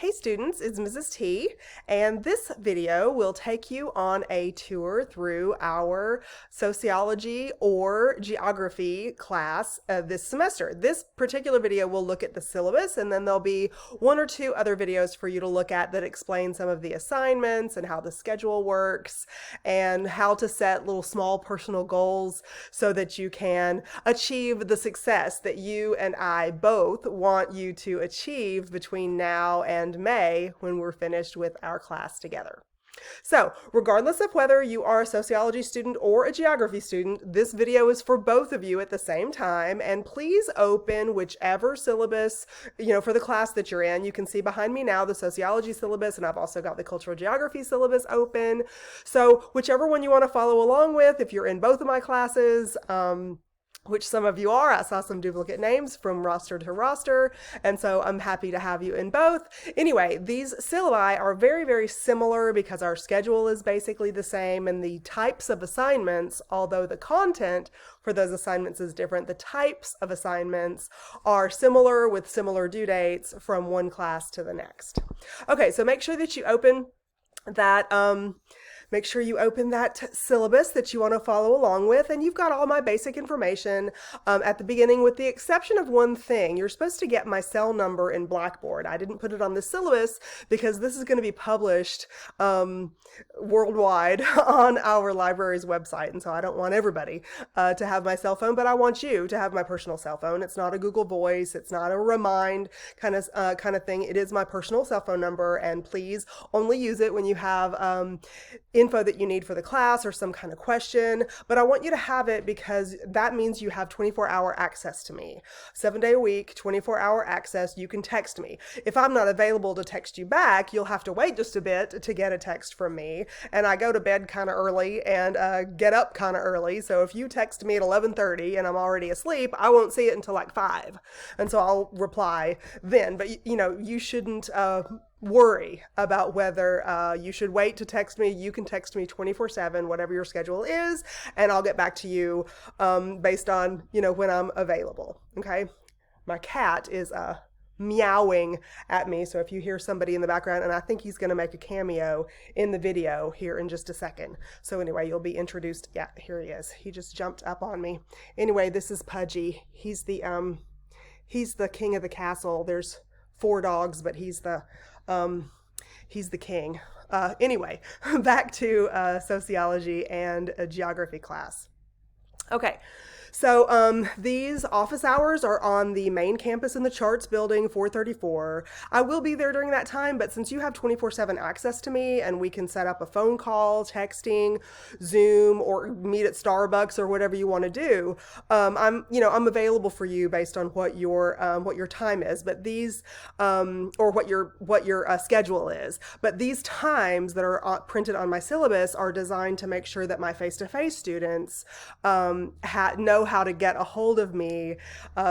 Hey students, it's Mrs. T, and this video will take you on a tour through our sociology or geography class this semester. This particular video will look at the syllabus, and then there'll be one or two other videos for you to look at that explain some of the assignments and how the schedule works and how to set little small personal goals so that you can achieve the success that you and I both want you to achieve between now and May when we're finished with our class together. So, regardless of whether you are a sociology student or a geography student, this video is for both of you at the same time, and please open whichever syllabus, for the class that you're in. You can see behind me now the sociology syllabus, and I've also got the cultural geography syllabus open. So, whichever one you want to follow along with, if you're in both of my classes, which some of you are. I saw some duplicate names from roster to roster, and so I'm happy to have you in both. Anyway, these syllabi are very, very similar because our schedule is basically the same, and the types of assignments, although the content for those assignments is different, the types of assignments are similar with similar due dates from one class to the next. Okay, so make sure that you open that syllabus that you want to follow along with, and you've got all my basic information at the beginning, with the exception of one thing. You're supposed to get my cell number in Blackboard. I didn't put it on the syllabus because this is going to be published worldwide on our library's website, and so I don't want everybody to have my cell phone, but I want you to have my personal cell phone. It's not a Google Voice. It's not a Remind kind of thing. It is my personal cell phone number, and please only use it when you have info that you need for the class or some kind of question. But I want you to have it because that means you have 24-hour access to me. 7-day a week, 24-hour access. You can text me. If I'm not available to text you back, you'll have to wait just a bit to get a text from me. And I go to bed kind of early and get up kind of early. So if you text me at 11:30 and I'm already asleep, I won't see it until like 5. And so I'll reply then. But you shouldn't worry about whether you should wait to text me. You can text me 24/7, whatever your schedule is, and I'll get back to you based on, when I'm available. Okay. My cat is meowing at me, so if you hear somebody in the background, and I think he's going to make a cameo in the video here in just a second. So anyway, you'll be introduced. Yeah, here he is. He just jumped up on me. Anyway, this is Pudgy. He's the king of the castle. There's 4 dogs, but he's the king. Anyway, back to sociology and a geography class. Okay. So these office hours are on the main campus in the Charts building, 434. I will be there during that time, but since you have 24/7 access to me and we can set up a phone call, texting, Zoom, or meet at Starbucks or whatever you want to do, I'm available for you based on what your time is, but these or what your schedule is. But these times that are printed on my syllabus are designed to make sure that my face-to-face students know how to get a hold of me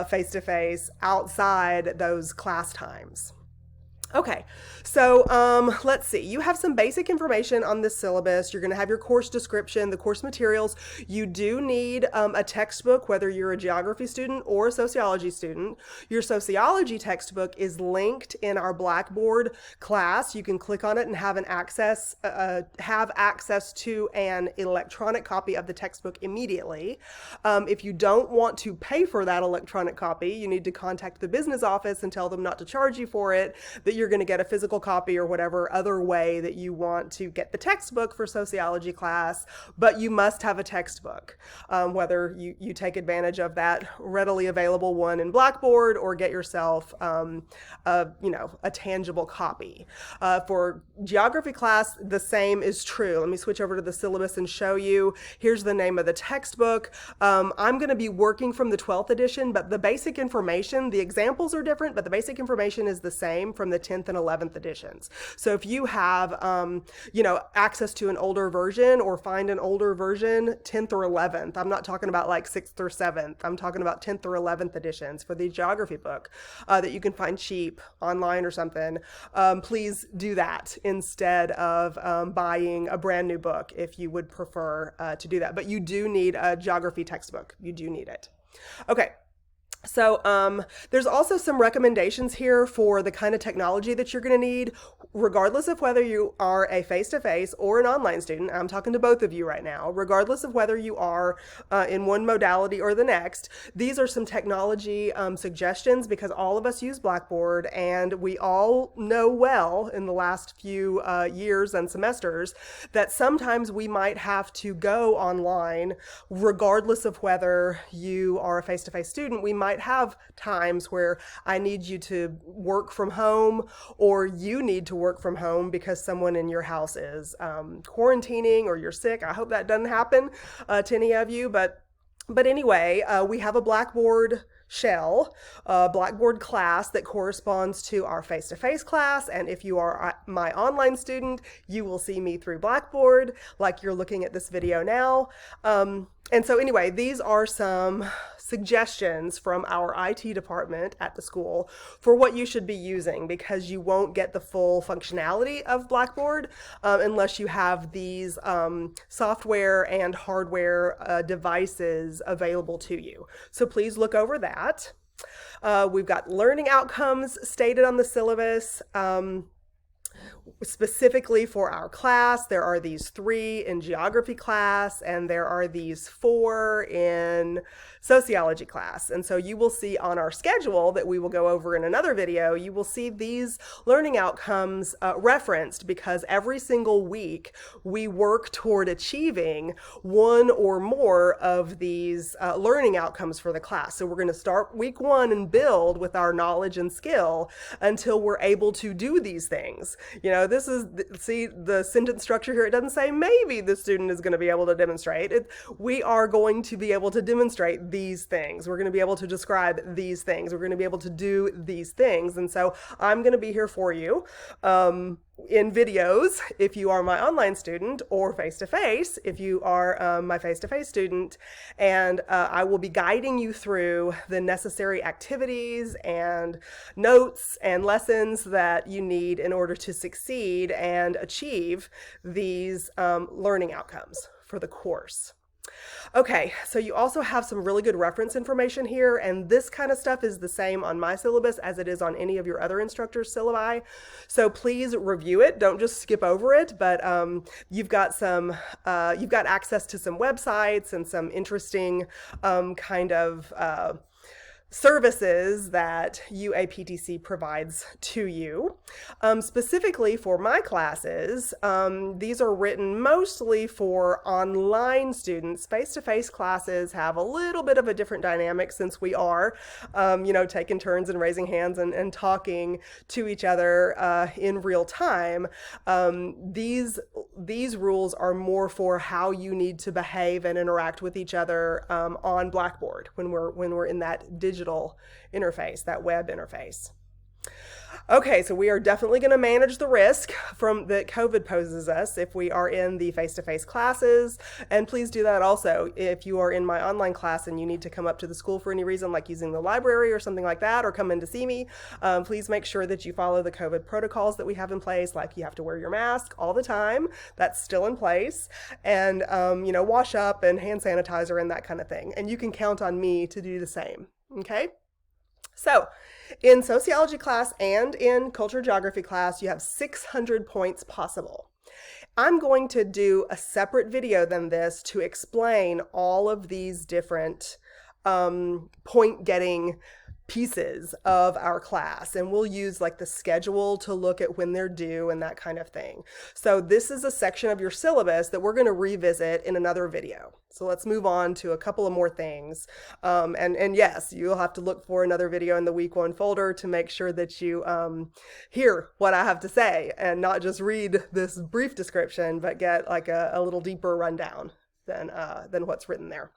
face-to-face outside those class times. Okay, so let's see. You have some basic information on this syllabus. You're going to have your course description, the course materials. You do need a textbook, whether you're a geography student or a sociology student. Your sociology textbook is linked in our Blackboard class. You can click on it and have access to an electronic copy of the textbook immediately. If you don't want to pay for that electronic copy, you need to contact the business office and tell them not to charge you for it, that you're going to get a physical copy or whatever other way that you want to get the textbook for sociology class, but you must have a textbook, whether you take advantage of that readily available one in Blackboard or get yourself a tangible copy. For geography class, the same is true. Let me switch over to the syllabus and show you. Here's the name of the textbook. I'm going to be working from the 12th edition, but the basic information, the examples are different, but the basic information is the same from the 10th and 11th editions. So if you have, access to an older version or find an older version, 10th or 11th, I'm not talking about like 6th or 7th, I'm talking about 10th or 11th editions for the geography book that you can find cheap online or something, please do that instead of buying a brand new book if you would prefer to do that. But you do need a geography textbook. You do need it. Okay. So there's also some recommendations here for the kind of technology that you're going to need, regardless of whether you are a face-to-face or an online student. I'm talking to both of you right now. Regardless of whether you are in one modality or the next, these are some technology suggestions because all of us use Blackboard, and we all know well in the last few years and semesters that sometimes we might have to go online, regardless of whether you are a face-to-face student. We might have times where I need you to work from home, or you need to work from home because someone in your house is quarantining or you're sick. I hope that doesn't happen to any of you, but anyway, we have a Blackboard shell, a Blackboard class that corresponds to our face-to-face class. And if you are my online student, you will see me through Blackboard like you're looking at this video now. And so anyway, these are some suggestions from our IT department at the school for what you should be using, because you won't get the full functionality of Blackboard unless you have these software and hardware devices available to you. So please look over that. We've got learning outcomes stated on the syllabus. Specifically for our class, there are these 3 in geography class, and there are these 4 in sociology class. And so you will see on our schedule that we will go over in another video, you will see these learning outcomes referenced, because every single week we work toward achieving one or more of these learning outcomes for the class. So we're going to start week 1 and build with our knowledge and skill until we're able to do these things. You know, this is, see the sentence structure here, it doesn't say maybe the student is going to be able to demonstrate. We are going to be able to demonstrate these things. We're going to be able to describe these things. We're going to be able to do these things. And so I'm going to be here for you in videos if you are my online student, or face-to-face if you are my face-to-face student. And I will be guiding you through the necessary activities and notes and lessons that you need in order to succeed and achieve these learning outcomes for the course. Okay, so you also have some really good reference information here, and this kind of stuff is the same on my syllabus as it is on any of your other instructors' syllabi. So please review it. Don't just skip over it, but you've got access to some websites and some interesting kind of services that UAPTC provides to you. Specifically for my classes, these are written mostly for online students. Face-to-face classes have a little bit of a different dynamic, since we are, taking turns and raising hands and talking to each other in real time. These rules are more for how you need to behave and interact with each other on Blackboard when we're in that digital interface, that web interface. Okay, so we are definitely going to manage the risk that COVID poses us if we are in the face-to-face classes. And please do that also if you are in my online class and you need to come up to the school for any reason, like using the library or something like that, or come in to see me. Please make sure that you follow the COVID protocols that we have in place, like you have to wear your mask all the time. That's still in place. And, wash up and hand sanitizer and that kind of thing. And you can count on me to do the same. Okay? So, in sociology class and in culture geography class, you have 600 points possible. I'm going to do a separate video than this to explain all of these different point getting pieces of our class, and we'll use like the schedule to look at when they're due and that kind of thing. So this is a section of your syllabus that we're going to revisit in another video. So let's move on to a couple of more things. And yes, you'll have to look for another video in the week 1 folder to make sure that you hear what I have to say and not just read this brief description, but get like a little deeper rundown than what's written there.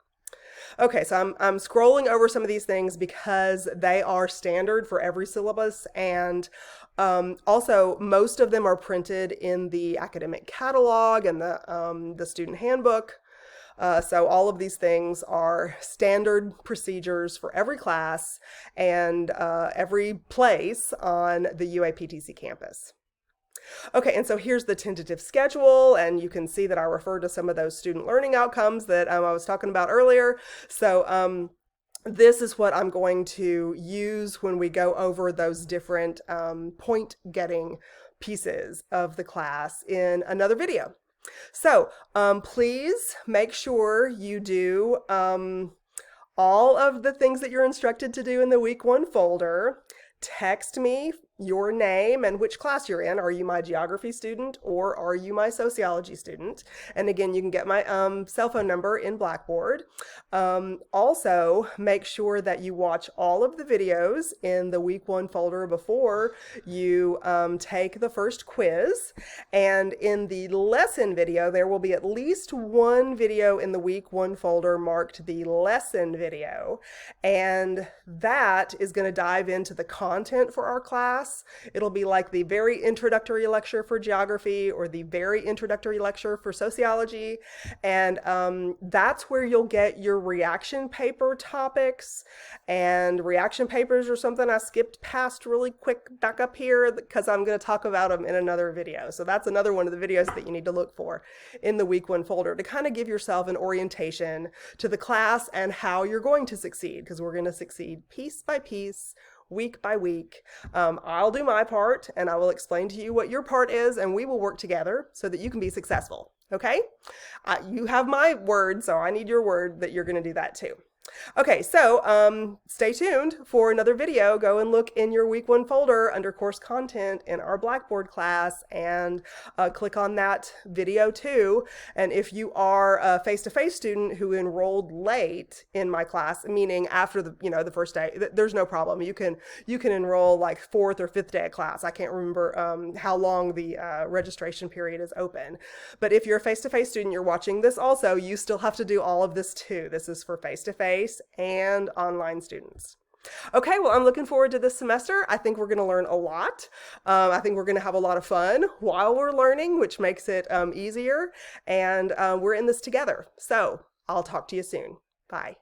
Okay, so I'm scrolling over some of these things because they are standard for every syllabus, and also most of them are printed in the academic catalog and the student handbook. So all of these things are standard procedures for every class and every place on the UAPTC campus. Okay, and so here's the tentative schedule, and you can see that I refer to some of those student learning outcomes that I was talking about earlier. So this is what I'm going to use when we go over those different point getting pieces of the class in another video. So please make sure you do all of the things that you're instructed to do in the week 1 folder. Text me your name and which class you're in. Are you my geography student or are you my sociology student? And again, you can get my cell phone number in Blackboard. Also, make sure that you watch all of the videos in the week 1 folder before you take the first quiz. And in the lesson video, there will be at least one video in the week 1 folder marked the lesson video. And that is going to dive into the content for our class. It'll be like the very introductory lecture for geography or the very introductory lecture for sociology. And that's where you'll get your reaction paper topics. And reaction papers are something I skipped past really quick back up here because I'm going to talk about them in another video. So that's another one of the videos that you need to look for in the week 1 folder to kind of give yourself an orientation to the class and how you're going to succeed, because we're going to succeed piece by piece, week by week. I'll do my part and I will explain to you what your part is, and we will work together so that you can be successful. Okay? You have my word, so I need your word that you're going to do that too. Okay, so stay tuned for another video. Go and look in your week 1 folder under course content in our Blackboard class and click on that video too. And if you are a face-to-face student who enrolled late in my class, meaning after the first day, there's no problem. You can enroll like 4th or 5th day of class. I can't remember how long the registration period is open. But if you're a face-to-face student, you're watching this also, you still have to do all of this too. This is for face-to-face and online students. Okay, well, I'm looking forward to this semester. I think we're going to learn a lot. I think we're going to have a lot of fun while we're learning, which makes it easier. And we're in this together. So I'll talk to you soon. Bye.